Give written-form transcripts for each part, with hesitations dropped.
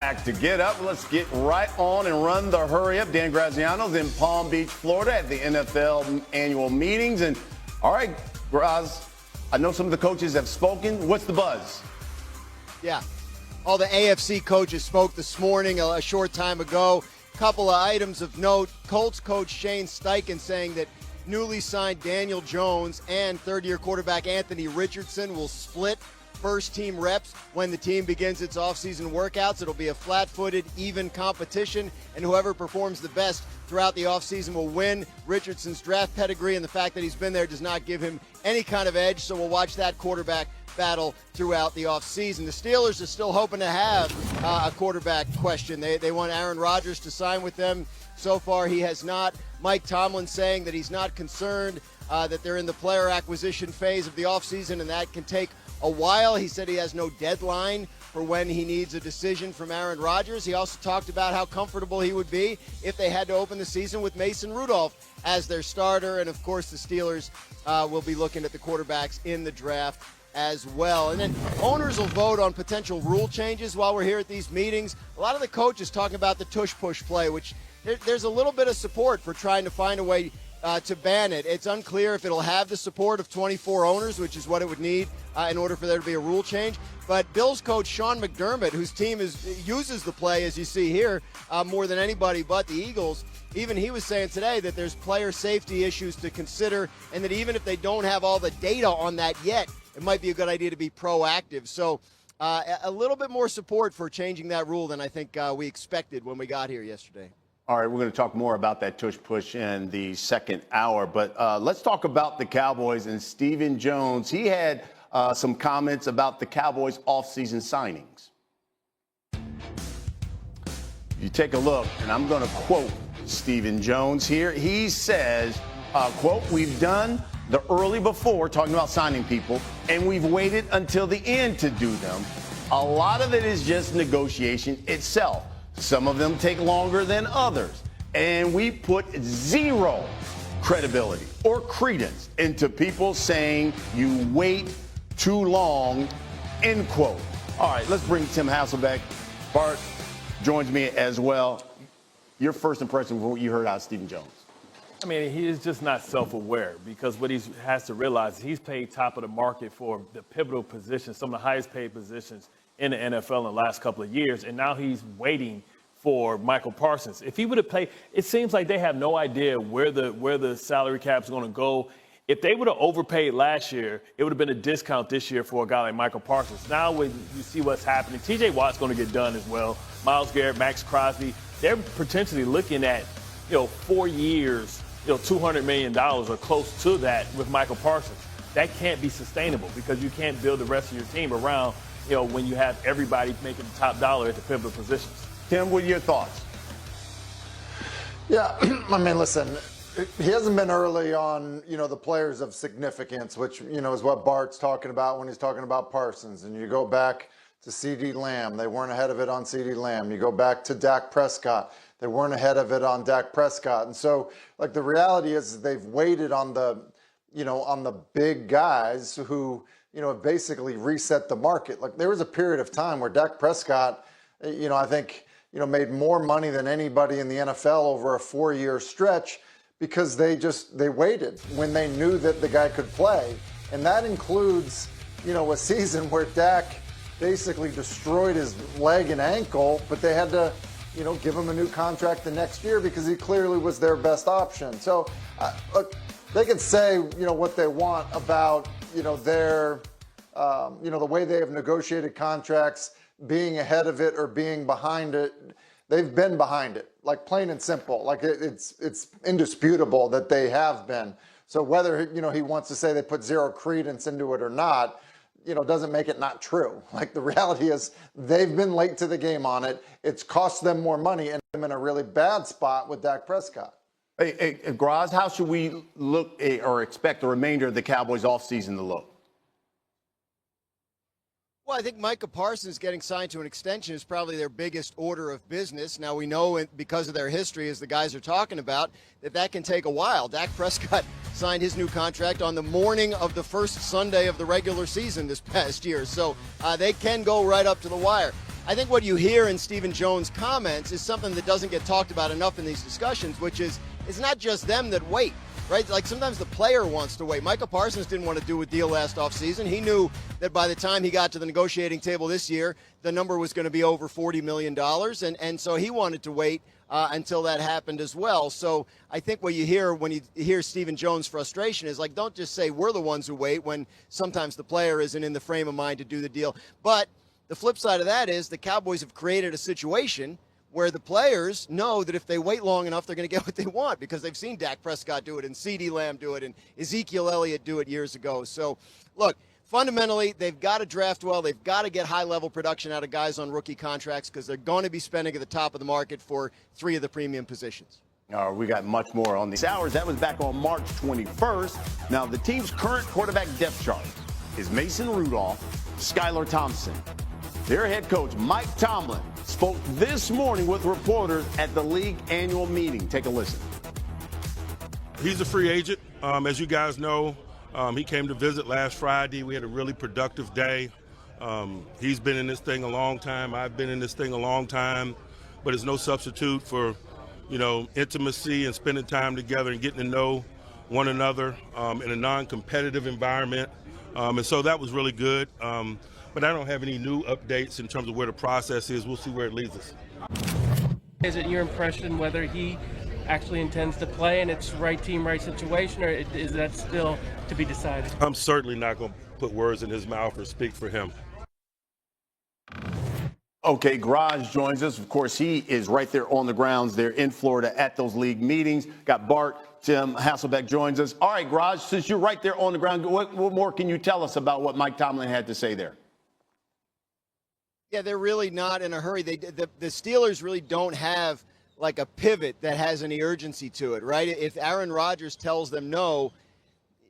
Back to get up. Let's get right on and run the hurry up. Dan Graziano's in Palm Beach, Florida at the NFL annual meetings. And all right, Graz, I know some of the coaches have spoken. What's the buzz? Yeah, all the AFC coaches spoke this morning a short time ago. Couple of items of note. Colts coach Shane Steichen saying that newly signed Daniel Jones and third-year quarterback Anthony Richardson will split first-team reps when the team begins its offseason workouts. It'll be a flat-footed, even competition, and whoever performs the best throughout the offseason will win. Richardson's draft pedigree and the fact that he's been there does not give him any kind of edge, so we'll watch that quarterback battle throughout the offseason. The Steelers are still hoping to have a quarterback question. They want Aaron Rodgers to sign with them. So far, he has not. Mike Tomlin saying that he's not concerned that they're in the player acquisition phase of the offseason, and that can take a while. He said he has no deadline for when he needs a decision from Aaron Rodgers. He also talked about how comfortable he would be if they had to open the season with Mason Rudolph as their starter. And, of course, the Steelers will be looking at the quarterbacks in the draft as well. And then owners will vote on potential rule changes while we're here at these meetings. A lot of the coaches talking about the tush-push play, which there's a little bit of support for trying to find a way to ban it. It's unclear if it'll have the support of 24 owners, which is what it would need in order for there to be a rule change. But Bills coach Sean McDermott, whose team uses the play, as you see here, more than anybody but the Eagles, even he was saying today that there's player safety issues to consider, and that even if they don't have all the data on that yet, it might be a good idea to be proactive. So a little bit more support for changing that rule than I think we expected when we got here yesterday. All right, we're going to talk more about that tush-push in the second hour. But let's talk about the Cowboys and Stephen Jones. He had some comments about the Cowboys' offseason signings. You take a look, and I'm going to quote Stephen Jones here. He says, quote, "We've done the early before," talking about signing people, "and we've waited until the end to do them. A lot of it is just negotiation itself. Some of them take longer than others. And we put zero credibility or credence into people saying you wait too long," end quote. All right, let's bring Tim Hasselbeck. Bart joins me as well. Your first impression of what you heard out of Stephen Jones? I mean, he is just not self-aware, because what he has to realize is he's paid top of the market for the pivotal positions, some of the highest paid positions in the NFL in the last couple of years, and now he's waiting for Michael Parsons. If he would have played, it seems like they have no idea where the salary cap is going to go. If they would have overpaid last year, it would have been a discount this year for a guy like Michael Parsons. Now when you see what's happening, T.J. Watt's going to get done as well. Myles Garrett, Max Crosby, they're potentially looking at 4 years, $200 million or close to that with Michael Parsons. That can't be sustainable, because you can't build the rest of your team around when you have everybody making the top dollar at the pivotal positions. Tim, what are your thoughts? Yeah, I mean, listen, he hasn't been early on, the players of significance, which, is what Bart's talking about when he's talking about Parsons. And you go back to CeeDee Lamb, they weren't ahead of it on CeeDee Lamb. You go back to Dak Prescott, they weren't ahead of it on Dak Prescott. And so, the reality is they've waited on the, on the big guys who, have basically reset the market. There was a period of time where Dak Prescott, I think, made more money than anybody in the NFL over a 4-year stretch, because they waited when they knew that the guy could play. And that includes, a season where Dak basically destroyed his leg and ankle, but they had to, give him a new contract the next year because he clearly was their best option. So, look, they can say, what they want about, their, the way they have negotiated contracts, being ahead of it or being behind it. They've been behind it, plain and simple. It's indisputable that they have been. So whether, he wants to say they put zero credence into it or not, doesn't make it not true. The reality is they've been late to the game on it. It's cost them more money and them in a really bad spot with Dak Prescott. Hey, Graz, how should we look or expect the remainder of the Cowboys offseason to look? Well, I think Micah Parsons getting signed to an extension is probably their biggest order of business. Now, we know because of their history, as the guys are talking about, that can take a while. Dak Prescott signed his new contract on the morning of the first Sunday of the regular season this past year. So they can go right up to the wire. I think what you hear in Stephen Jones' comments is something that doesn't get talked about enough in these discussions, which is it's not just them that wait, right? Like sometimes the player wants to wait. Micah Parsons didn't want to do a deal last offseason. He knew that by the time he got to the negotiating table this year, the number was going to be over $40 million, and so he wanted to wait until that happened as well. So I think what you hear when you hear Stephen Jones' frustration is like, don't just say we're the ones who wait when sometimes the player isn't in the frame of mind to do the deal. But the flip side of that is the Cowboys have created a situation where the players know that if they wait long enough, they're going to get what they want because they've seen Dak Prescott do it and CeeDee Lamb do it and Ezekiel Elliott do it years ago. So, look, fundamentally, they've got to draft well. They've got to get high-level production out of guys on rookie contracts because they're going to be spending at the top of the market for 3 of the premium positions. We got much more on these hours. That was back on March 21st. Now, the team's current quarterback depth chart is Mason Rudolph, Skylar Thompson. Their head coach, Mike Tomlin, spoke this morning with reporters at the league annual meeting. Take a listen. He's a free agent. As you guys know, he came to visit last Friday. We had a really productive day. He's been in this thing a long time. I've been in this thing a long time. But it's no substitute for, intimacy and spending time together and getting to know one another in a non-competitive environment. And so that was really good. But I don't have any new updates in terms of where the process is. We'll see where it leads us. Is it your impression whether he actually intends to play and it's right team, right situation, or is that still to be decided? I'm certainly not going to put words in his mouth or speak for him. Okay, Garage joins us. Of course, he is right there on the grounds there in Florida at those league meetings. Got Bart. Tim Hasselbeck joins us. All right, Garage, since you're right there on the ground, what more can you tell us about what Mike Tomlin had to say there? Yeah, they're really not in a hurry. The Steelers really don't have like a pivot that has any urgency to it, right? If Aaron Rodgers tells them no,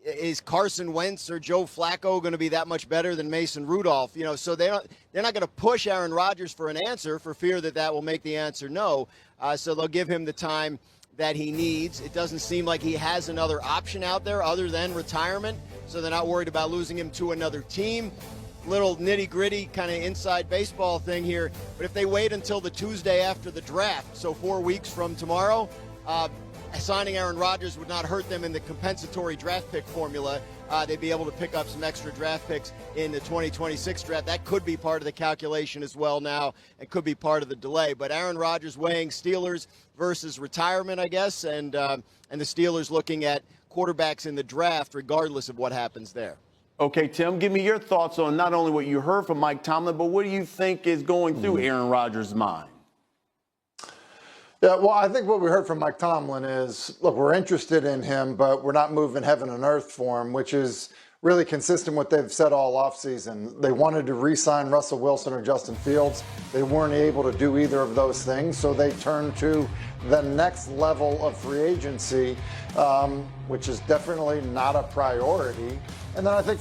is Carson Wentz or Joe Flacco going to be that much better than Mason Rudolph? So they're not going to push Aaron Rodgers for an answer for fear that will make the answer no. So they'll give him the time that he needs. It doesn't seem like he has another option out there other than retirement, so they're not worried about losing him to another team. Little nitty-gritty kind of inside baseball thing here, but if they wait until the Tuesday after the draft, so 4 weeks from tomorrow, signing Aaron Rodgers would not hurt them in the compensatory draft pick formula. They'd be able to pick up some extra draft picks in the 2026 draft. That could be part of the calculation as well now and could be part of the delay. But Aaron Rodgers weighing Steelers versus retirement, I guess, and the Steelers looking at quarterbacks in the draft regardless of what happens there. Okay, Tim, give me your thoughts on not only what you heard from Mike Tomlin, but what do you think is going through Aaron Rodgers' mind? Yeah, well, I think what we heard from Mike Tomlin is, look, we're interested in him, but we're not moving heaven and earth for him, which is really consistent with what they've said all offseason. They wanted to re-sign Russell Wilson or Justin Fields. They weren't able to do either of those things, so they turned to the next level of free agency, which is definitely not a priority. And then I think